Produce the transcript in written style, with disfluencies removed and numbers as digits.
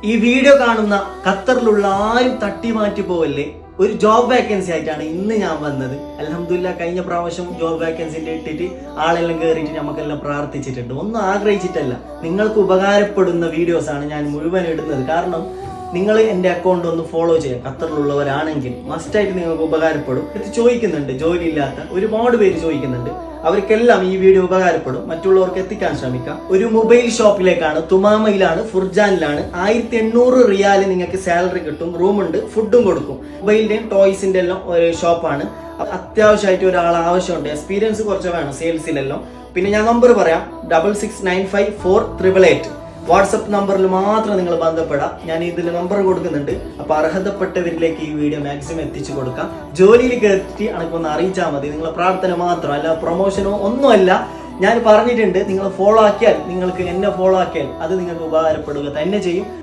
ഈ വീഡിയോ കാണുന്ന ഖത്തറിലുള്ള ആരും തട്ടി മാറ്റി പോവല്ലേ. ഒരു ജോബ് വേക്കൻസി ആയിട്ടാണ് ഇന്ന് ഞാൻ വന്നത്. അൽഹംദുലില്ലാ കഴിഞ്ഞ പ്രാവശ്യം ജോബ് വേക്കൻസിന്റെ ഇട്ടിട്ട് ആളെല്ലാം കയറിയിട്ട് നമുക്കെല്ലാം പ്രാർത്ഥിച്ചിട്ടുണ്ട്. ഒന്നും ആഗ്രഹിച്ചിട്ടല്ല, നിങ്ങൾക്ക് ഉപകാരപ്പെടുന്ന വീഡിയോസ് ആണ് ഞാൻ മുഴുവൻ ഇടുന്നത്. കാരണം നിങ്ങൾ എൻ്റെ അക്കൗണ്ട് ഒന്ന് ഫോളോ ചെയ്യുക. ഖത്തറിലുള്ളവരാണെങ്കിൽ മസ്റ്റായിട്ട് നിങ്ങൾക്ക് ഉപകാരപ്പെടും. ഇത് ചോദിക്കുന്നുണ്ട്, ജോലി ഇല്ലാത്ത ഒരുപാട് പേര് ചോദിക്കുന്നുണ്ട്. അവർക്കെല്ലാം ഈ വീഡിയോ ഉപകാരപ്പെടും. മറ്റുള്ളവർക്ക് എത്തിക്കാൻ ശ്രമിക്കാം. ഒരു മൊബൈൽ ഷോപ്പിലേക്കാണ്, തുമാമയിലാണ്, ഫുർജാനിലാണ്. 1800 റിയാൽ നിങ്ങൾക്ക് സാലറി കിട്ടും, റൂമുണ്ട്, ഫുഡും കൊടുക്കും. മൊബൈലിന്റെയും ടോയ്സിന്റെ എല്ലാം ഒരു ഷോപ്പാണ്. അത്യാവശ്യമായിട്ട് ഒരാൾ ആവശ്യമുണ്ട്, എക്സ്പീരിയൻസ് കുറച്ച് വേണം സെയിൽസിലെല്ലാം. പിന്നെ ഞാൻ നമ്പർ പറയാം, 66954888. വാട്സപ്പ് നമ്പറിൽ മാത്രം നിങ്ങൾ ബന്ധപ്പെടാം. ഞാൻ ഇതിൽ നമ്പർ കൊടുക്കുന്നുണ്ട്. അപ്പൊ അർഹതപ്പെട്ടവരിലേക്ക് ഈ വീഡിയോ മാക്സിമം എത്തിച്ചു കൊടുക്കാം. ജോലിയിൽ കയറ്റി അനക്കൊന്ന് അറിയിച്ചാൽ മതി. നിങ്ങളെ പ്രാർത്ഥന മാത്രം, അല്ല പ്രൊമോഷനോ ഒന്നുമല്ല. ഞാൻ പറഞ്ഞിട്ടുണ്ട്, നിങ്ങൾ ഫോളോ ആക്കിയാൽ, നിങ്ങൾക്ക് എന്നെ ഫോളോ ആക്കിയാൽ അത് നിങ്ങൾക്ക് ഉപകാരപ്പെടുക തന്നെ ചെയ്യും.